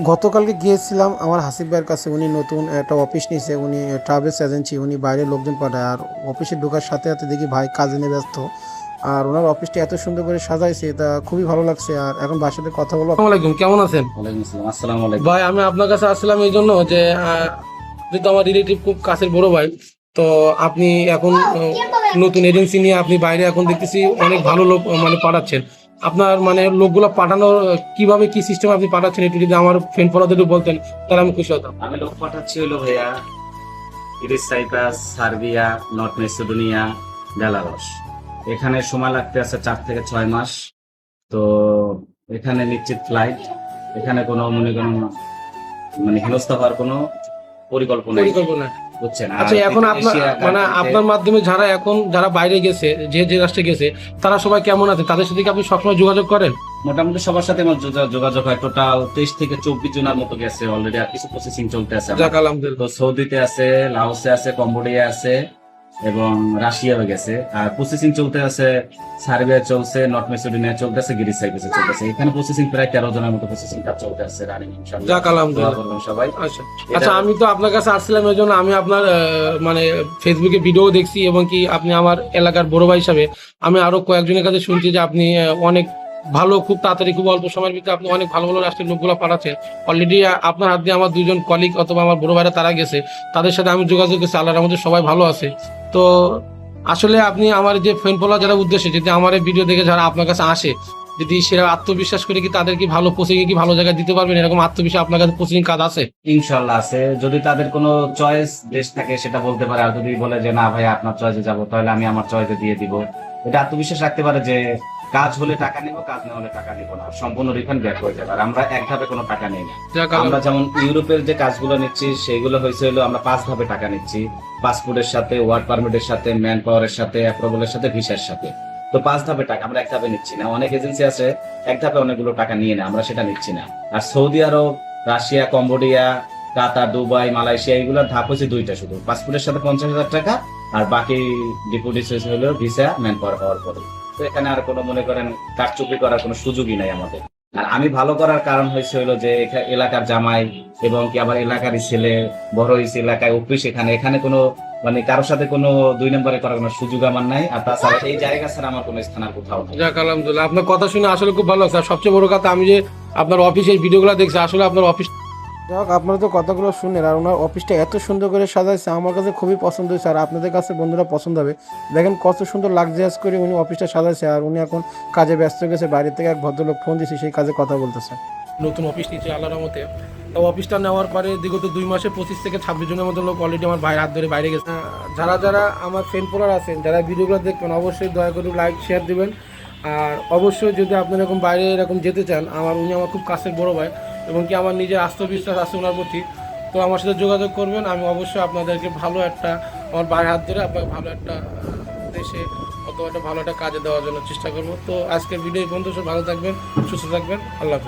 গতকালকে গিয়েছিলাম আমার হাসিব ভাইয়ের কাছে। উনি নতুন একটা অফিস নিয়েছে, উনি ট্রাভেলস এজেন্সি, উনি বাইরের লোকজন পাঠায়। আর অফিসে ঢোকার সাথে সাথে দেখি ভাই কাজে নিয়ে ব্যস্ত। আর ওনার অফিসটা এত সুন্দর করে সাজাইছে, তা খুবই ভালো লাগছে। আর এখন ভাইয়ের সাথে কথা বলবো। আসসালামু আলাইকুম, কেমন আছেন? ওয়ালাইকুম আসসালাম। আসসালামু আলাইকুম। ভাই আমি আপনার কাছে আসছিলাম এই জন্য যে আপনি তো আমার রিলেটিভ, খুব কাছের বড় ভাই। তো আপনি এখন নতুন এজেন্সি নিয়ে আপনি বাইরে এখন দেখতেছি অনেক ভালো লোক মানে পাঠাচ্ছেন। আপনার মানে লোকগুলো পাঠানোর কিভাবে কি সিস্টেম আপনি পাঠাচ্ছেন, একটু যদি আমার ফ্রেন্ড ফলোদের একটু বলতেন তাহলে আমি খুশি হতাম। আমি লোক পাঠাচ্ছি হলো ভাইয়া Greece, Cyprus, Serbia, North Macedonia, Belarus. এখানে সময় লাগতে আছে 4 থেকে 6 মাস। তো এখানে নিশ্চিত ফ্লাইট, এখানে কোনো মনে করেন মানে হেনস্থা হওয়ার কোনো পরিকল্পনা বুঝছেন। আচ্ছা, এখন আপনার মানে আপনার মাধ্যমে যারা বাইরে গেছে, যে রাষ্ট্রে গেছে, তারা সবাই কেমন আছে? তাদের সাথে কি আপনি সবসময় যোগাযোগ করেন? মোটামুটি সবার সাথে আমার যোগাযোগ হয়। টোটাল 23 থেকে 24 জনের মতো গেছে অলরেডি, আর কিছু প্রসেসিং চলতে আছে। তো সৌদিতে আছে, লাওসে আছে, কম্বোডিয়া আছে এবং রাশিয়া হয়ে গেছে। আর প্রসেসিং চলতে আছে সার্বিয়া চলছে, নর্থ মেসিডোনিয়া চলতে আছে, গ্রিস সাইপ্রাসে চলতে আছে। এখানে প্রসেসিং প্রায় 13 জনের মতো প্রসেসিং কাজ চলতে আছে রানিং ইনশাআল্লাহ। সবাই আচ্ছা, আমি তো আপনার কাছে আসছিলাম এই জন্য, আমি আপনার মানে ফেসবুকে ভিডিও দেখছি এবং কি আপনি আমার এলাকার বড় ভাই হিসাবে আমি আরো কয়েকজনের কাছে শুনছি যে আপনি অনেক ভালো, খুব তাড়াতাড়ি, খুব অল্প সময়ের ভিতরে আপনি অনেক ভালো ভালো রাষ্ট্রের লোকগুলো পাঠাচ্ছেন। অলরেডি আপনার হাত দিয়ে আমার 2জন কলিগ অথবা আমার বড় ভাইরা তারা গেছে, তাদের সাথে আমি যোগাযোগ করছি। আল্লাহর রহমতে সবাই ভালো আছে। তো আসলে আপনি আমার যে ফ্রেন্ড ফলোয়ার যারা উদ্দেশ্যে, যদি আমার এই ভিডিও দেখে যারা আপনার কাছে আসে, যদি সেরা আত্মবিশ্বাস করে কি তাদের কি ভালো কোচিং কি ভালো জায়গায় দিতে পারবেন, এরকম আত্মবিশ্বাস আপনার কাছে কোচিং কাজ আছে? ইনশাল্লাহ আছে। যদি তাদের কোনো চয়েস দেশ থাকে সেটা বলতে পারে, আর যদি বলে যে না ভাই আপনার চয়েসে যাবো, তাহলে আমি আমার চয়েসে দিয়ে দিব। এটা আত্মবিশ্বাস রাখতে পারে যে কাজ হলে টাকা নিব, কাজ না হলে টাকা নিব না, সম্পূর্ণ রিফান্ড ব্যাক হয়ে যাবে। আর আমরা এক ধাপে কোনো টাকা নেই না। আমরা যেমন ইউরোপের যে কাজগুলো নিচ্ছি সেগুলো হয়েছে হলো আমরা 5 ধাপে টাকা নিচ্ছি। পাসপোর্টের সাথে, ওয়ার্ক পারমিটের সাথে, ম্যান পাওয়ারের সাথে, অ্যাপ্রুভালের সাথে, ভিসার সাথে। তো 5 ধাপে টাকা, আমরা এক ধাপে নিচ্ছি না। অনেক এজেন্সি আছে এক ধাপে অনেকগুলো টাকা নিয়ে না, আমরা সেটা নিচ্ছি না। আর সৌদি আরব, রাশিয়া, কম্বোডিয়া, কাতার, দুবাই, মালয়েশিয়া, এগুলোর ধাপ হচ্ছে 2টা শুধু। পাসপোর্টের সাথে 50,000 টাকা, আর বাকি ডিপোজিট হলো ভিসা, ম্যান পাওয়ার হওয়ার পরে। তো এখানে আর কোনো মনে করেন কারচুপি করার কোনো সুযোগই নাই আমাদের। আর আমি ভালো করার কারণ হয়েছে হলো যে এলাকার জামাই এবং কি আবার এলাকারই ছেলে, বড় হয়েছে এলাকায় অফিস, এখানে কোনো মানে কারোর সাথে কোনো 2 নম্বরে করার কোনো সুযোগ আমার নাই। আর তাছাড়া এই জায়গা ছাড়া আমার কোনো স্থান আর কোথাও নেই। যাক আলহামদুলিল্লাহ, আপনার কথা শুনে আসলে খুব ভালো লাগছে। আর সবচেয়ে বড় কথা, আমি যে আপনার অফিসের ভিডিওগুলো দেখছি, আসলে আপনার অফিস, যাক আপনারা তো কথাগুলো শুনেন। আর ওনার অফিসটা এত সুন্দর করে সাজাইছে, আমার কাছে খুবই পছন্দ হয়েছে। আর আপনাদের কাছে বন্ধুরা পছন্দ হবে। দেখেন কত সুন্দর লাক্সারিয়াস করে উনি অফিসটা সাজাইছে। আর উনি এখন কাজে ব্যস্ত গেছে, বাইরে থেকে এক ভদ্রলোক ফোন দিয়েছে, সেই কাজে কথা বলতেছে। নতুন অফিস নিচ্ছে আল্লাহর রহমতে। তো অফিসটা নেওয়ার পরে বিগত 2 মাসে 25 থেকে 26 জনের মতো লোক অলরেডি আমার ভাইয়ের হাত ধরে বাইরে গেছে। যারা আমার ফ্রেন্ড ফলোয়ার আছেন, যারা ভিডিওগুলো দেখবেন, অবশ্যই দয়া করে লাইক শেয়ার দিবেন। আর অবশ্যই যদি আপনি এরকম বাইরে এরকম যেতে চান, উনি আমার খুব কাছের বড় ভাই এবং কি আমার নিজের আত্মবিশ্বাস আছে ওনার প্রতি। তো আমার সাথে যোগাযোগ করবেন, আমি অবশ্যই আপনাদেরকে ভালো একটা, আমার ভাইয়ের হাত ধরে আপনাকে ভালো একটা দেশে অথবা একটা ভালো একটা কাজে দেওয়ার জন্য চেষ্টা করবো। তো আজকের ভিডিও এই পর্যন্ত, সব ভালো থাকবেন, সুস্থ থাকবেন, আল্লাহ হাফেজ।